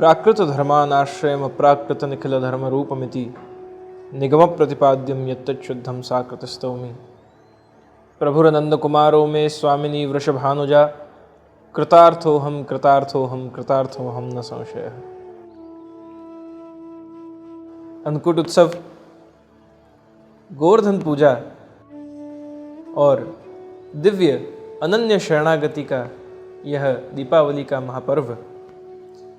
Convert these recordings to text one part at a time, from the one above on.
प्राकृत धर्मानाश्रयम प्राकृत निखिल धर्म रूपमिति निगम प्रतिपाद्यम यत्तच्छुद्धम साकृतस्तौमि। प्रभुरनंद कुमारो में स्वामिनी वृषभानुजा कृतार्थोहम कृतार्थोहम कृतार्थोहम न संशय। अन्नकूट उत्सव, गोवर्धन पूजा और दिव्य अनन्य शरणागति का यह दीपावली का महापर्व,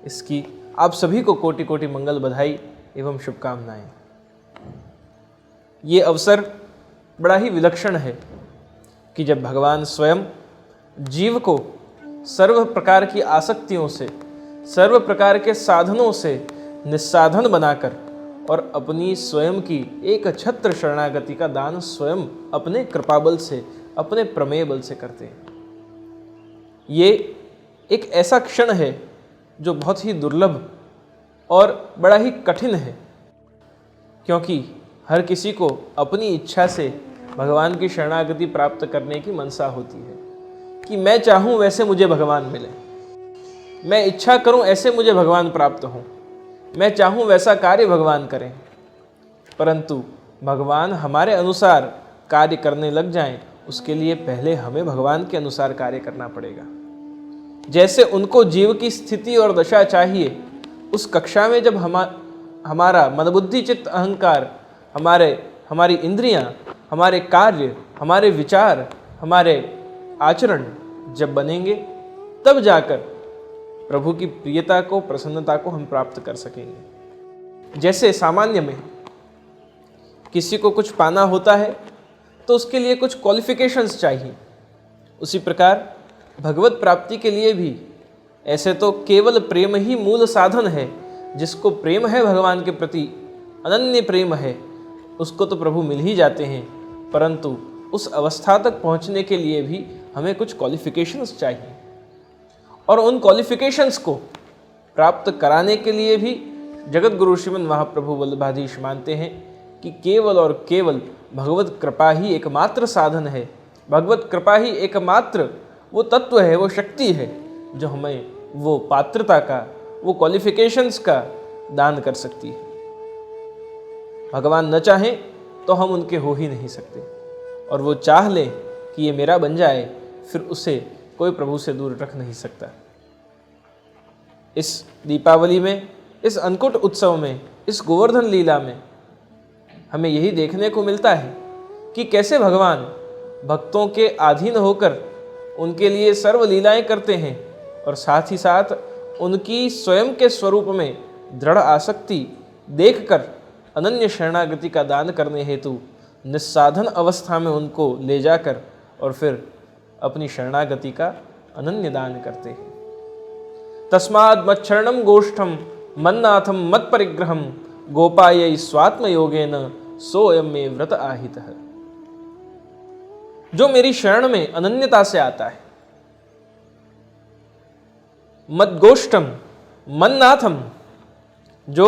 इसकी आप सभी को कोटि कोटि मंगल बधाई एवं शुभकामनाएं। ये अवसर बड़ा ही विलक्षण है कि जब भगवान स्वयं जीव को सर्व प्रकार की आसक्तियों से, सर्व प्रकार के साधनों से निस्साधन बनाकर और अपनी स्वयं की एक छत्र शरणागति का दान स्वयं अपने कृपाबल से, अपने प्रमेय बल से करते हैं। ये एक ऐसा क्षण है जो बहुत ही दुर्लभ और बड़ा ही कठिन है, क्योंकि हर किसी को अपनी इच्छा से भगवान की शरणागति प्राप्त करने की मनसा होती है कि मैं चाहूँ वैसे मुझे भगवान मिले, मैं इच्छा करूँ ऐसे मुझे भगवान प्राप्त हों, मैं चाहूँ वैसा कार्य भगवान करें। परंतु भगवान हमारे अनुसार कार्य करने लग जाएं, उसके लिए पहले हमें भगवान के अनुसार कार्य करना पड़ेगा। जैसे उनको जीव की स्थिति और दशा चाहिए, उस कक्षा में जब हमारा मनबुद्धि चित्त अहंकार, हमारी इंद्रियां, हमारे कार्य, हमारे विचार, हमारे आचरण जब बनेंगे, तब जाकर प्रभु की प्रियता को, प्रसन्नता को हम प्राप्त कर सकेंगे। जैसे सामान्य में किसी को कुछ पाना होता है तो उसके लिए कुछ क्वालिफिकेशंस चाहिए, उसी प्रकार भगवत प्राप्ति के लिए भी ऐसे तो केवल प्रेम ही मूल साधन है। जिसको प्रेम है भगवान के प्रति, अनन्य प्रेम है, उसको तो प्रभु मिल ही जाते हैं। परंतु उस अवस्था तक पहुंचने के लिए भी हमें कुछ क्वालिफिकेशंस चाहिए, और उन क्वालिफिकेशंस को प्राप्त कराने के लिए भी जगत गुरु श्रीमन महाप्रभु वल्लभाधीश मानते हैं कि केवल और केवल भगवत कृपा ही एकमात्र साधन है। भगवत कृपा ही एकमात्र वो तत्व है, वो शक्ति है जो हमें वो पात्रता का, वो क्वालिफिकेशंस का दान कर सकती है। भगवान न चाहें तो हम उनके हो ही नहीं सकते, और वो चाह ले कि ये मेरा बन जाए, फिर उसे कोई प्रभु से दूर रख नहीं सकता। इस दीपावली में, इस अन्नकूट उत्सव में, इस गोवर्धन लीला में हमें यही देखने को मिलता है कि कैसे भगवान भक्तों के अधीन होकर उनके लिए सर्व लीलाएं करते हैं, और साथ ही साथ उनकी स्वयं के स्वरूप में दृढ़ आसक्ति देखकर अनन्य शरणागति का दान करने हेतु निस्साधन अवस्था में उनको ले जाकर और फिर अपनी शरणागति का अनन्य दान करते हैं। तस्माद् मच्छरणम गोष्ठम मन्नाथम मत परिग्रहम गोपायै स्वात्म योगेन सोयम में व्रत आहितः। जो मेरी शरण में अनन्यता से आता है, मद्गोष्ठम मन्नाथम, जो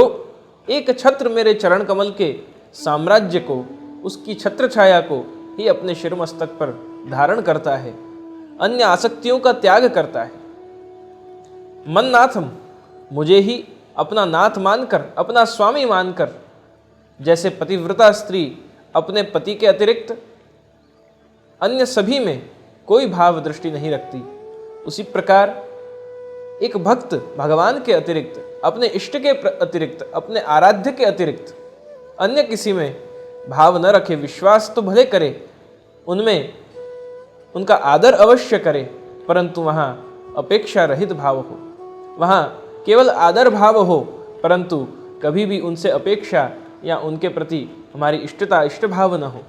एक छत्र मेरे चरण कमल के साम्राज्य को, उसकी छत्र छाया को ही अपने शिर मस्तक पर धारण करता है, अन्य आसक्तियों का त्याग करता है। मन्नाथम, मुझे ही अपना नाथ मानकर, अपना स्वामी मानकर, जैसे पतिव्रता स्त्री अपने पति के अतिरिक्त अन्य सभी में कोई भाव दृष्टि नहीं रखती, उसी प्रकार एक भक्त भगवान के अतिरिक्त, अपने इष्ट के अतिरिक्त, अपने आराध्य के अतिरिक्त अन्य किसी में भाव न रखे, विश्वास तो भले करे, उनमें उनका आदर अवश्य करे, परंतु वहाँ अपेक्षा रहित भाव हो, वहाँ केवल आदर भाव हो, परंतु कभी भी उनसे अपेक्षा या उनके प्रति हमारी इष्टता, इष्ट भाव न हो।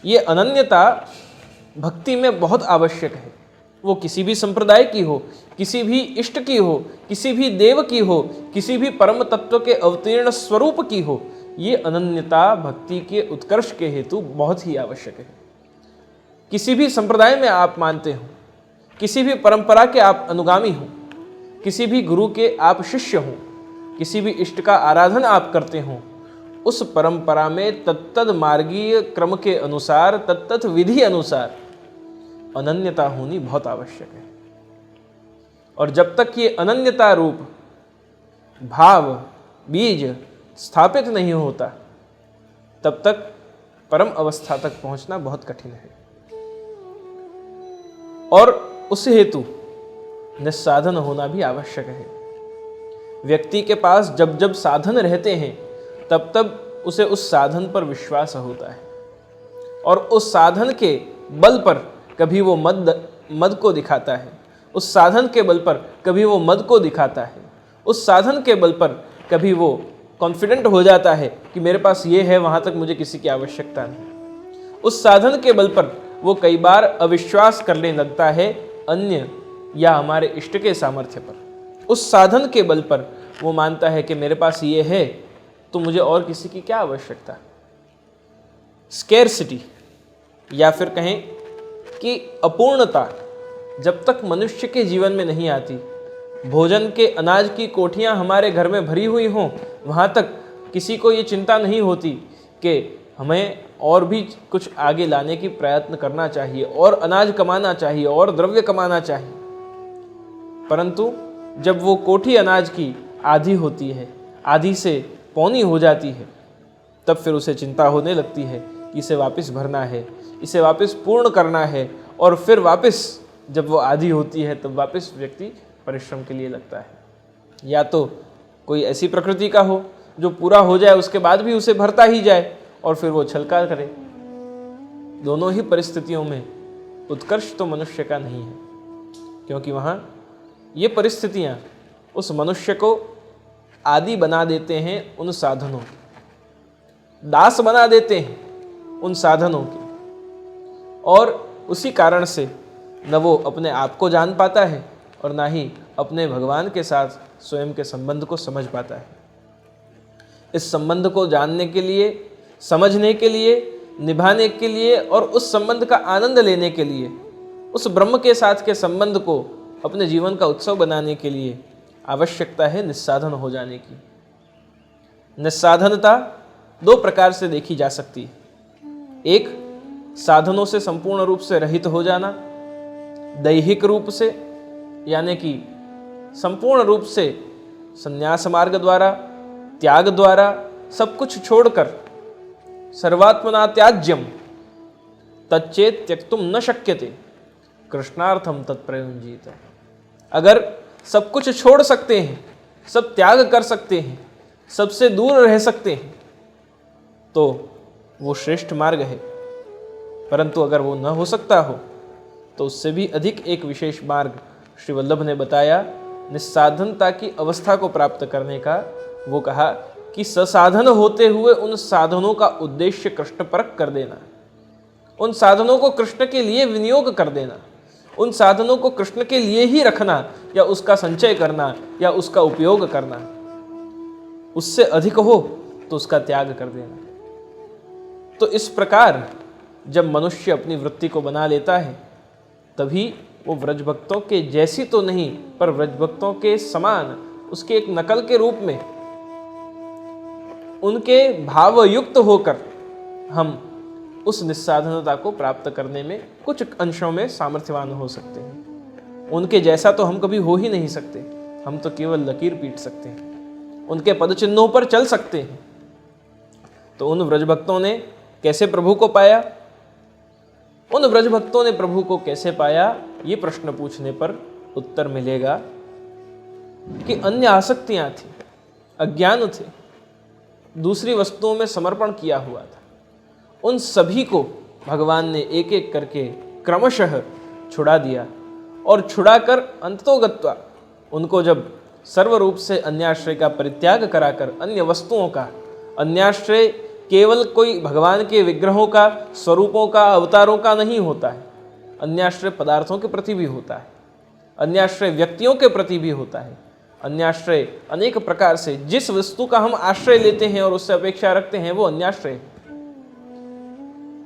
ये अनन्यता भक्ति में बहुत आवश्यक है। वो किसी भी संप्रदाय की हो, किसी भी इष्ट की हो, किसी भी देव की हो, किसी भी परम तत्व के अवतीर्ण स्वरूप की हो, ये अनन्यता भक्ति के उत्कर्ष के हेतु बहुत ही आवश्यक है। किसी भी संप्रदाय में आप मानते हो, किसी भी परंपरा के आप अनुगामी हो, किसी भी गुरु के आप शिष्य हो, किसी भी इष्ट का आराधन आप करते हो, उस परंपरा में तत्तद मार्गीय क्रम के अनुसार, तत्तत विधि अनुसार अनन्यता होनी बहुत आवश्यक है। और जब तक ये अनन्यता रूप भाव बीज स्थापित नहीं होता, तब तक परम अवस्था तक पहुंचना बहुत कठिन है। और उस हेतु निस्साधन होना भी आवश्यक है। व्यक्ति के पास जब जब साधन रहते हैं तब तब उसे उस साधन पर विश्वास होता है, और उस साधन के बल पर कभी वो मद को दिखाता है, उस साधन के बल पर कभी वो मद को दिखाता है, उस साधन के बल पर कभी वो कॉन्फिडेंट हो जाता है कि मेरे पास ये है, वहाँ तक मुझे किसी की आवश्यकता नहीं। उस साधन के बल पर वो कई बार अविश्वास करने लगता है अन्य या हमारे इष्ट के सामर्थ्य पर। उस साधन के बल पर वो मानता है कि मेरे पास ये है तो मुझे और किसी की क्या आवश्यकता। स्केर्सिटी या फिर कहें कि अपूर्णता जब तक मनुष्य के जीवन में नहीं आती, भोजन के अनाज की कोठियाँ हमारे घर में भरी हुई हों, वहाँ तक किसी को ये चिंता नहीं होती कि हमें और भी कुछ आगे लाने की प्रयत्न करना चाहिए, और अनाज कमाना चाहिए, और द्रव्य कमाना चाहिए। परंतु जब वो कोठी अनाज की आधी होती है, आधी से पौनी हो जाती है, तब फिर उसे चिंता होने लगती है कि इसे वापस भरना है, इसे वापस पूर्ण करना है, और फिर वापस जब वो आधी होती है तब वापस व्यक्ति परिश्रम के लिए लगता है। या तो कोई ऐसी प्रकृति का हो जो पूरा हो जाए उसके बाद भी उसे भरता ही जाए और फिर वो छलका करे। दोनों ही परिस्थितियों में उत्कर्ष तो मनुष्य का नहीं है, क्योंकि वहाँ ये परिस्थितियाँ उस मनुष्य को आदी बना देते हैं उन साधनों, दास बना देते हैं उन साधनों के, और उसी कारण से न वो अपने आप को जान पाता है और ना ही अपने भगवान के साथ स्वयं के संबंध को समझ पाता है। इस संबंध को जानने के लिए, समझने के लिए, निभाने के लिए और उस संबंध का आनंद लेने के लिए, उस ब्रह्म के साथ के संबंध को अपने जीवन का उत्सव बनाने के लिए आवश्यकता है निस्साधन हो जाने की। निस्साधनता दो प्रकार से देखी जा सकती है। एक, साधनों से संपूर्ण रूप से रहित हो जाना, दैहिक रूप से, यानी कि संपूर्ण रूप से संन्यास मार्ग द्वारा, त्याग द्वारा सब कुछ छोड़कर, सर्वात्मना त्याज्यम तच्चेत त्यक्तुम न शक्यते कृष्णार्थम तत्प्रयुंजीत। अगर सब कुछ छोड़ सकते हैं, सब त्याग कर सकते हैं, सबसे दूर रह सकते हैं, तो वो श्रेष्ठ मार्ग है। परंतु अगर वो न हो सकता हो तो उससे भी अधिक एक विशेष मार्ग श्री वल्लभ ने बताया निस्साधनता की अवस्था को प्राप्त करने का। वो कहा कि ससाधन होते हुए उन साधनों का उद्देश्य कृष्ण परक कर देना, उन साधनों को कृष्ण के लिए विनियोग कर देना, उन साधनों को कृष्ण के लिए ही रखना या उसका संचय करना या उसका उपयोग करना। उससे अधिक हो तो उसका त्याग कर देना। तो इस प्रकार जब मनुष्य अपनी वृत्ति को बना लेता है तभी वो व्रजभक्तों के जैसी तो नहीं पर व्रजभक्तों के समान, उसके एक नकल के रूप में, उनके भावयुक्त होकर हम उस निस्साधनता को प्राप्त करने में कुछ अंशों में सामर्थ्यवान हो सकते हैं। उनके जैसा तो हम कभी हो ही नहीं सकते, हम तो केवल लकीर पीट सकते हैं, उनके पदचिन्हों पर चल सकते हैं। तो उन व्रजभक्तों ने कैसे प्रभु को पाया, उन व्रजभक्तों ने प्रभु को कैसे पाया, ये प्रश्न पूछने पर उत्तर मिलेगा कि अन्य आसक्तियां थी, अज्ञान थे, दूसरी वस्तुओं में समर्पण किया हुआ था। उन सभी को भगवान ने एक एक करके क्रमशः छुड़ा दिया और छुड़ाकर अंततोगत्वा उनको जब सर्वरूप से अन्याश्रय का परित्याग कराकर, अन्य वस्तुओं का अन्याश्रय केवल कोई भगवान के विग्रहों का, स्वरूपों का, अवतारों का नहीं होता है, अन्याश्रय पदार्थों के प्रति भी होता है, अन्याश्रय व्यक्तियों के प्रति भी होता है, अन्याश्रय अनेक प्रकार से जिस वस्तु का हम आश्रय लेते हैं और उससे अपेक्षा रखते हैं वो अन्याश्रय है।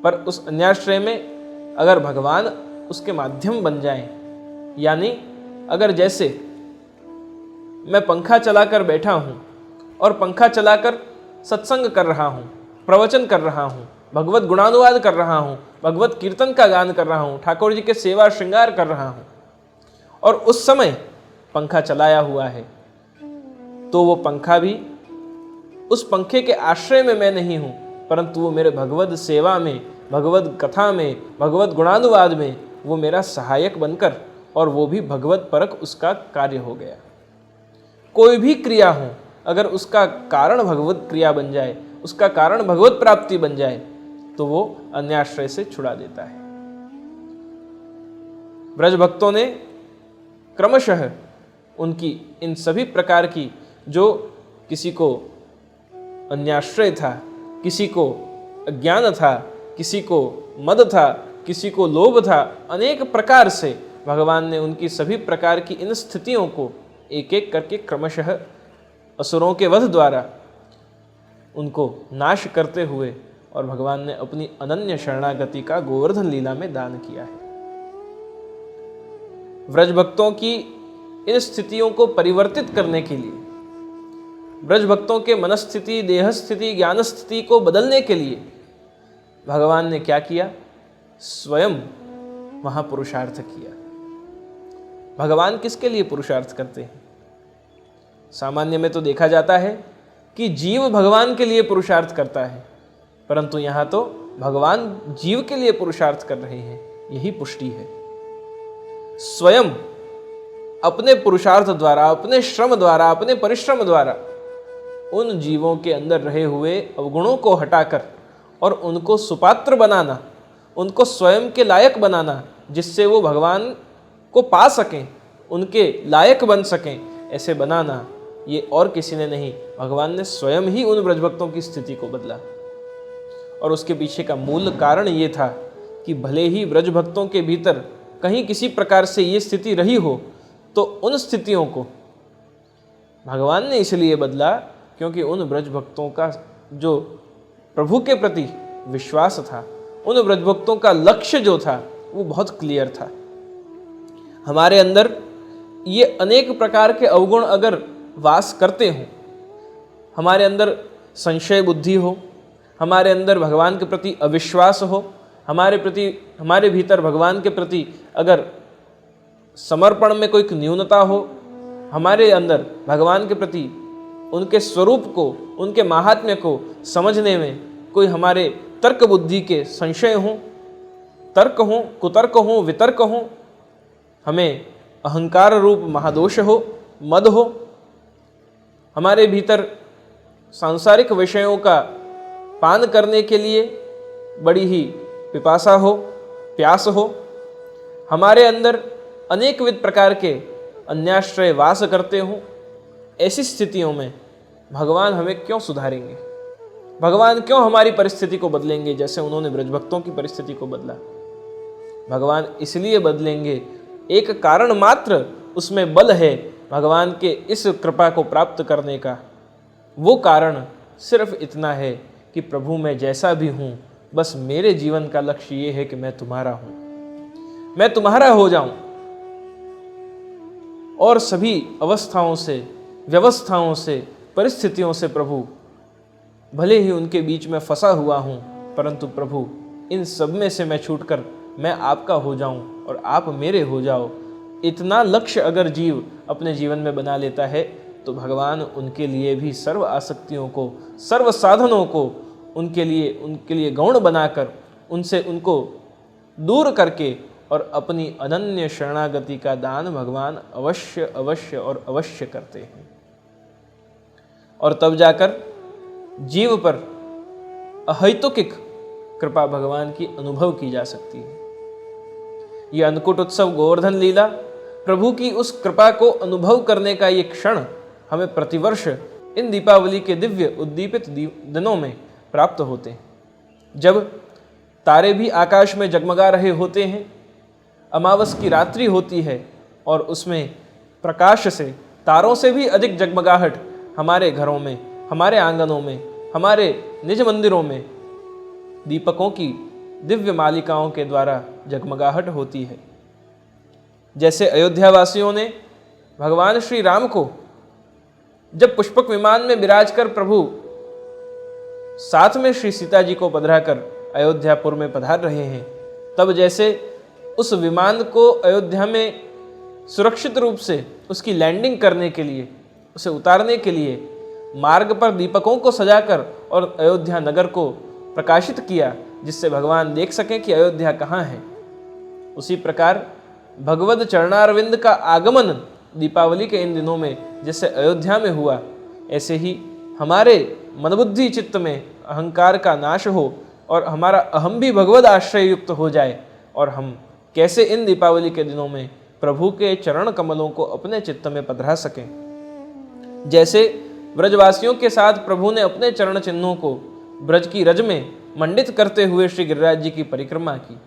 पर उस अन्याश्रय में अगर भगवान उसके माध्यम बन जाएं, यानी अगर जैसे मैं पंखा चलाकर बैठा हूं और पंखा चलाकर सत्संग कर रहा हूं, प्रवचन कर रहा हूं, भगवत गुणानुवाद कर रहा हूं, भगवत कीर्तन का गान कर रहा हूं, ठाकुर जी के सेवा श्रृंगार कर रहा हूं और उस समय पंखा चलाया हुआ है, तो वो पंखा भी, उस पंखे के आश्रय में मैं नहीं हूँ, परंतु वो मेरे भगवद सेवा में, भगवद कथा में, भगवद गुणानुवाद में वो मेरा सहायक बनकर, और वो भी भगवत परक उसका कार्य हो गया। कोई भी क्रिया हो, अगर उसका कारण भगवत क्रिया बन जाए, उसका कारण भगवत प्राप्ति बन जाए, तो वो अन्याश्रय से छुड़ा देता है। ब्रज भक्तों ने क्रमशः उनकी इन सभी प्रकार की, जो किसी को अन्याश्रय था, किसी को अज्ञान था, किसी को मद था, किसी को लोभ था, अनेक प्रकार से भगवान ने उनकी सभी प्रकार की इन स्थितियों को एक एक करके क्रमशः असुरों के वध द्वारा उनको नाश करते हुए, और भगवान ने अपनी अनन्य शरणागति का गोवर्धन लीला में दान किया है। व्रज भक्तों की इन स्थितियों को परिवर्तित करने के लिए, ब्रज भक्तों के मनस्थिति, देह स्थिति, ज्ञान स्थिति को बदलने के लिए भगवान ने क्या किया? स्वयं वहां पुरुषार्थ किया। भगवान किसके लिए पुरुषार्थ करते हैं? सामान्य में तो देखा जाता है कि जीव भगवान के लिए पुरुषार्थ करता है, परंतु यहाँ तो भगवान जीव के लिए पुरुषार्थ कर रहे हैं। यही पुष्टि है। स्वयं अपने पुरुषार्थ द्वारा, अपने श्रम द्वारा, अपने परिश्रम द्वारा उन जीवों के अंदर रहे हुए अवगुणों को हटाकर और उनको सुपात्र बनाना, उनको स्वयं के लायक बनाना, जिससे वो भगवान को पा सकें, उनके लायक बन सकें, ऐसे बनाना, ये और किसी ने नहीं, भगवान ने स्वयं ही उन ब्रजभक्तों की स्थिति को बदला। और उसके पीछे का मूल कारण ये था कि भले ही ब्रजभक्तों के भीतर कहीं किसी प्रकार से ये स्थिति रही हो, तो उन स्थितियों को भगवान ने इसलिए बदला क्योंकि उन ब्रजभक्तों का जो प्रभु के प्रति विश्वास था, उन ब्रजभक्तों का लक्ष्य जो था, वो बहुत क्लियर था। हमारे अंदर ये अनेक प्रकार के अवगुण अगर वास करते हों, हमारे अंदर संशय बुद्धि हो, हमारे अंदर भगवान के प्रति अविश्वास हो, हमारे भीतर भगवान के प्रति अगर समर्पण में कोई न्यूनता हो, हमारे अंदर भगवान के प्रति उनके स्वरूप को, उनके महात्म्य को समझने में कोई हमारे तर्क बुद्धि के संशय हों, तर्क हों, कुतर्क हों, वितर्क हों, हमें अहंकार रूप महादोष हो, मद हो, हमारे भीतर सांसारिक विषयों का पान करने के लिए बड़ी ही पिपासा हो, प्यास हो, हमारे अंदर अनेकविध प्रकार के अन्याश्रय वास करते हों, ऐसी स्थितियों में भगवान हमें क्यों सुधारेंगे? भगवान क्यों हमारी परिस्थिति को बदलेंगे जैसे उन्होंने ब्रजभक्तों की परिस्थिति को बदला? भगवान इसलिए बदलेंगे, एक कारण मात्र उसमें बल है भगवान के इस कृपा को प्राप्त करने का। वो कारण सिर्फ इतना है कि प्रभु मैं जैसा भी हूँ, बस मेरे जीवन का लक्ष्य ये है कि मैं तुम्हारा हूँ, मैं तुम्हारा हो जाऊं, और सभी अवस्थाओं से, व्यवस्थाओं से, परिस्थितियों से प्रभु भले ही उनके बीच में फंसा हुआ हूँ, परंतु प्रभु इन सब में से मैं छूटकर मैं आपका हो जाऊं और आप मेरे हो जाओ। इतना लक्ष्य अगर जीव अपने जीवन में बना लेता है, तो भगवान उनके लिए भी सर्व आसक्तियों को, सर्व साधनों को उनके लिए गौण बनाकर उनसे उनको दूर करके और अपनी अनन्य शरणागति का दान भगवान अवश्य अवश्य और अवश्य करते हैं। और तब जाकर जीव पर अहैतुकिक कृपा भगवान की अनुभव की जा सकती है। यह अन्नकूट उत्सव गोवर्धन लीला प्रभु की उस कृपा को अनुभव करने का ये क्षण हमें प्रतिवर्ष इन दीपावली के दिव्य उद्दीपित दिनों में प्राप्त होते हैं, जब तारे भी आकाश में जगमगा रहे होते हैं, अमावस की रात्रि होती है और उसमें प्रकाश से, तारों से भी अधिक जगमगाहट हमारे घरों में, हमारे आंगनों में, हमारे निज मंदिरों में दीपकों की दिव्य मालिकाओं के द्वारा जगमगाहट होती है। जैसे अयोध्या वासियों ने भगवान श्री राम को जब पुष्पक विमान में विराजकर प्रभु साथ में श्री सीता जी को पधराकर अयोध्यापुर में पधार रहे हैं, तब जैसे उस विमान को अयोध्या में सुरक्षित रूप से उसकी लैंडिंग करने के लिए उसे उतारने के लिए मार्ग पर दीपकों को सजाकर और अयोध्या नगर को प्रकाशित किया, जिससे भगवान देख सकें कि अयोध्या कहाँ है। उसी प्रकार भगवद चरणारविंद का आगमन दीपावली के इन दिनों में जैसे अयोध्या में हुआ, ऐसे ही हमारे मनबुद्धि चित्त में अहंकार का नाश हो और हमारा अहम भी भगवद आश्रय युक्त हो जाए, और हम कैसे इन दीपावली के दिनों में प्रभु के चरण कमलों को अपने चित्त में पधरा सकें। जैसे ब्रजवासियों के साथ प्रभु ने अपने चरण चिन्हों को ब्रज की रज में मंडित करते हुए श्री गिरिराज जी की परिक्रमा की,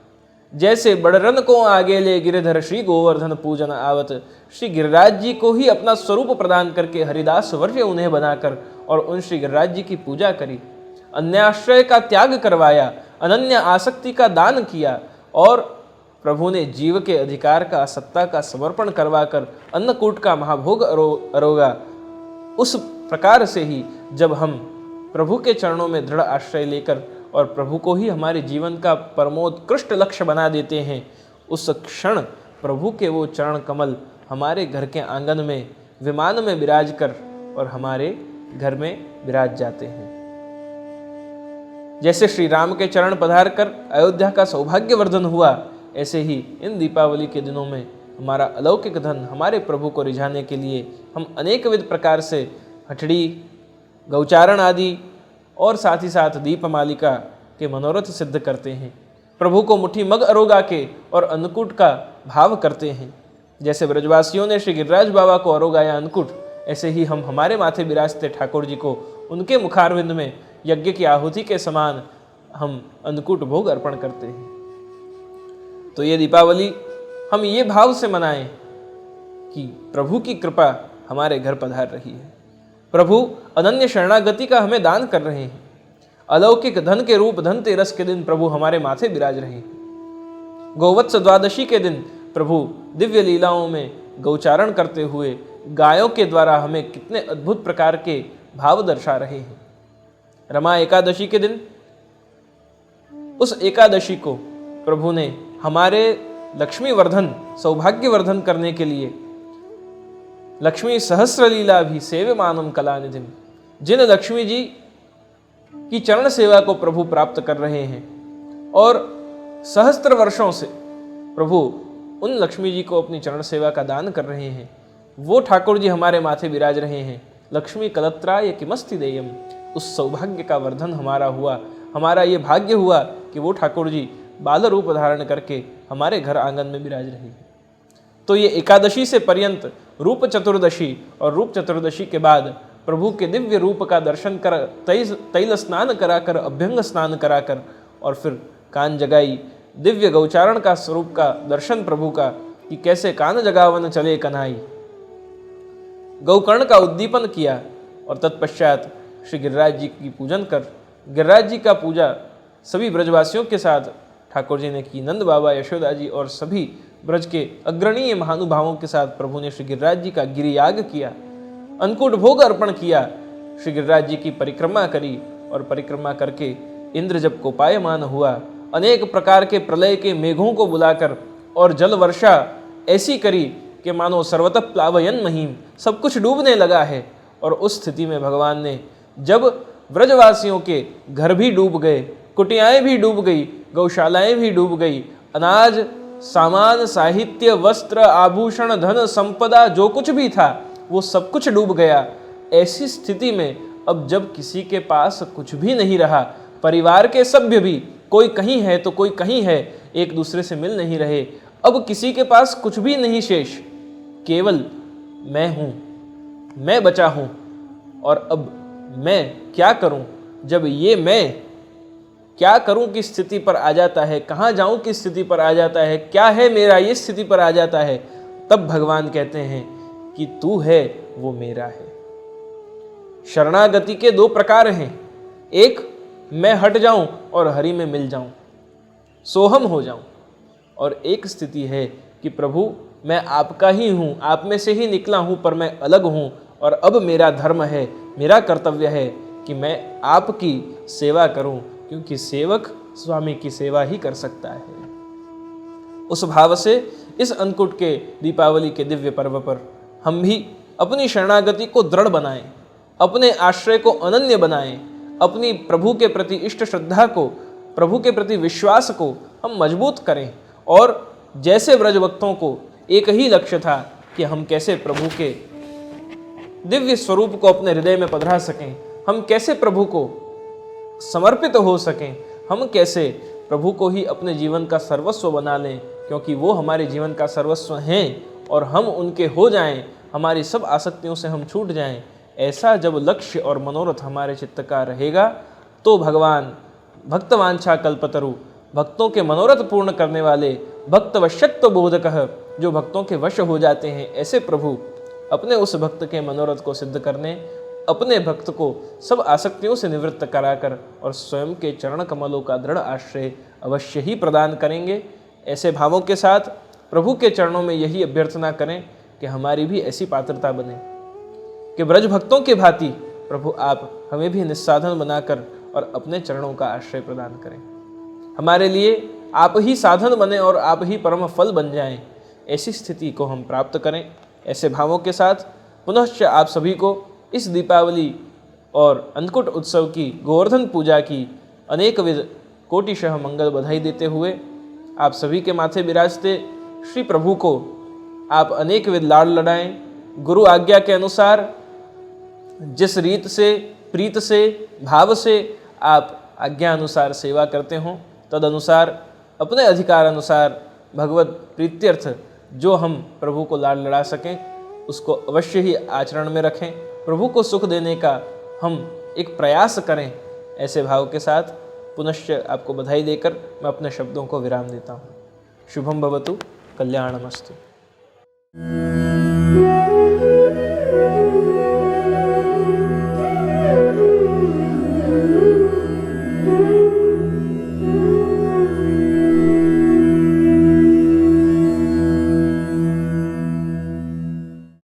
जैसे बड़रन को आगे ले गिरिधर श्री गोवर्धन पूजन आवत, श्री गिरिराज जी को ही अपना स्वरूप प्रदान करके हरिदास वर्य उन्हें बनाकर और उन श्री गिरिराज जी की पूजा करी, अन्याश्रय का त्याग करवाया, अनन्य आसक्ति का दान किया, और प्रभु ने जीव के अधिकार का सत्ता का समर्पण करवाकर अन्नकूट का महाभोग अरोगा। उस प्रकार से ही जब हम प्रभु के चरणों में दृढ़ आश्रय लेकर और प्रभु को ही हमारे जीवन का परमोत्कृष्ट लक्ष्य बना देते हैं, उस क्षण प्रभु के वो चरण कमल हमारे घर के आंगन में विमान में विराज कर और हमारे घर में विराज जाते हैं। जैसे श्री राम के चरण पधार कर अयोध्या का सौभाग्यवर्धन हुआ, ऐसे ही इन दीपावली के दिनों में हमारा अलौकिक धन हमारे प्रभु को रिझाने के लिए हम अनेक विध प्रकार से हठड़ी, गौचारण आदि और साथ ही साथ दीपमालिका के मनोरथ सिद्ध करते हैं। प्रभु को मुट्ठी मग अरोगा के और अन्नकूट का भाव करते हैं। जैसे ब्रजवासियों ने श्री गिरिराज बाबा को अरोगाया अन्नकूट, ऐसे ही हम हमारे माथे विराजते ठाकुर जी को उनके मुखारविंद में यज्ञ की आहुति के समान हम अन्नकूट भोग अर्पण करते हैं। तो ये दीपावली हम ये भाव से मनाएं कि प्रभु की कृपा हमारे घर पधार रही है, प्रभु अनन्य शरणागति का हमें दान कर रहे हैं, अलौकिक धन के रूप धनतेरस के दिन प्रभु हमारे माथे विराज रहे हैं, गोवत्स द्वादशी के दिन प्रभु दिव्य लीलाओं में गौचारण करते हुए गायों के द्वारा हमें कितने अद्भुत प्रकार के भाव दर्शा रहे हैं। रमा एकादशी के दिन, उस एकादशी को प्रभु ने हमारे लक्ष्मी वर्धन सौभाग्यवर्धन करने के लिए लक्ष्मी सहस्र लीला भी सेव्यमानम कलानिधिम, जिन लक्ष्मी जी की चरण सेवा को प्रभु प्राप्त कर रहे हैं और सहस्त्र वर्षों से प्रभु उन लक्ष्मी जी को अपनी चरण सेवा का दान कर रहे हैं, वो ठाकुर जी हमारे माथे विराज रहे हैं। लक्ष्मी कलत्राय किमस्ति देयम, उस सौभाग्य का वर्धन हमारा हुआ, हमारा ये भाग्य हुआ कि वो ठाकुर जी बाल रूप धारण करके हमारे घर आंगन में विराज रहे हैं। तो ये एकादशी से पर्यंत रूप चतुर्दशी और रूप चतुर्दशी के बाद प्रभु के दिव्य रूप का दर्शन कर तैल स्नान कराकर, अभ्यंग स्नान कराकर और फिर कान जगाई दिव्य गौचारण का स्वरूप का दर्शन प्रभु का कि कैसे कान जगावन चले कन्हाई, गौकर्ण का उद्दीपन किया और तत्पश्चात श्री गिरिराज जी की पूजन कर गिरिराज जी का पूजा सभी ब्रजवासियों के साथ ठाकुर जी ने की। नंद बाबा, यशोदा जी और सभी ब्रज के अग्रणीय महानुभावों के साथ प्रभु ने श्री गिरिराज जी का गिरियाग किया, अन्नकूट भोग अर्पण किया, श्री गिरिराज जी की परिक्रमा करी और परिक्रमा करके इंद्र जब कोपायमान हुआ, अनेक प्रकार के प्रलय के मेघों को बुलाकर और जल वर्षा ऐसी करी कि मानो सर्वतः प्लावयन महीम, सब कुछ डूबने लगा है। और उस स्थिति में भगवान ने जब ब्रजवासियों के घर भी डूब गए, कुटियाएं भी डूब गई, गौशालाएं भी डूब गई, अनाज सामान साहित्य वस्त्र आभूषण धन संपदा जो कुछ भी था वो सब कुछ डूब गया। ऐसी स्थिति में अब जब किसी के पास कुछ भी नहीं रहा, परिवार के सभ्य भी कोई कहीं है तो कोई कहीं है, एक दूसरे से मिल नहीं रहे, अब किसी के पास कुछ भी नहीं शेष, केवल मैं हूँ, मैं बचा हूँ और अब मैं क्या करूँ। जब ये मैं क्या करूं की स्थिति पर आ जाता है, कहाँ जाऊं की स्थिति पर आ जाता है, क्या है मेरा ये स्थिति पर आ जाता है, तब भगवान कहते हैं कि तू है वो मेरा है। शरणागति के दो प्रकार हैं, एक मैं हट जाऊं और हरि में मिल जाऊं, सोहम हो जाऊं, और एक स्थिति है कि प्रभु मैं आपका ही हूं, आप में से ही निकला हूं पर मैं अलग हूं और अब मेरा धर्म है, मेरा कर्तव्य है कि मैं आपकी सेवा करूं, क्योंकि सेवक स्वामी की सेवा ही कर सकता है। उस भाव से इस अन्नकूट के दीपावली के दिव्य पर्व पर हम भी अपनी शरणागति को दृढ़ बनाएं, अपने आश्रय को अनन्य बनाएं, अपनी प्रभु के प्रति इष्ट श्रद्धा को, प्रभु के प्रति विश्वास को हम मजबूत करें। और जैसे ब्रज भक्तों को एक ही लक्ष्य था कि हम कैसे प्रभु के दिव्य स्वरूप को अपने हृदय में पधरा सकें, हम कैसे प्रभु को समर्पित हो सकें, हम कैसे प्रभु को ही अपने जीवन का सर्वस्व बना लें, क्योंकि वो हमारे जीवन का सर्वस्व हैं और हम उनके हो जाएं, हमारी सब आसक्तियों से हम छूट जाएं। ऐसा जब लक्ष्य और मनोरथ हमारे चित्त का रहेगा तो भगवान भक्तवांछा कल्पतरु, भक्तों के मनोरथ पूर्ण करने वाले, भक्त वश्यत्व बोधकः, जो भक्तों के वश हो जाते हैं, ऐसे प्रभु अपने उस भक्त के मनोरथ को सिद्ध करने, अपने भक्त को सब आसक्तियों से निवृत्त कराकर और स्वयं के चरण कमलों का दृढ़ आश्रय अवश्य ही प्रदान करेंगे। ऐसे भावों के साथ प्रभु के चरणों में यही अभ्यर्थना करें कि हमारी भी ऐसी पात्रता बने कि ब्रज भक्तों के भांति प्रभु आप हमें भी निस्साधन बनाकर और अपने चरणों का आश्रय प्रदान करें। हमारे लिए आप ही साधन बने और आप ही परम फल बन जाएं। ऐसी स्थिति को हम प्राप्त करें। ऐसे भावों के साथ पुनश्च आप सभी को इस दीपावली और अन्नकूट उत्सव की, गोवर्धन पूजा की अनेकविध कोटिशः मंगल बधाई देते हुए आप सभी के माथे विराजते श्री प्रभु को आप अनेकविध लाड़ लड़ाएं। गुरु आज्ञा के अनुसार जिस रीत से, प्रीत से, भाव से आप आज्ञा अनुसार सेवा करते हों, तद अनुसार अपने अधिकार अनुसार भगवत प्रीत्यर्थ जो हम प्रभु को लाड़ लड़ा सकें उसको अवश्य ही आचरण में रखें। प्रभु को सुख देने का हम एक प्रयास करें। ऐसे भाव के साथ पुनश्च आपको बधाई देकर मैं अपने शब्दों को विराम देता हूँ। शुभम भवतु, कल्याणमस्तु।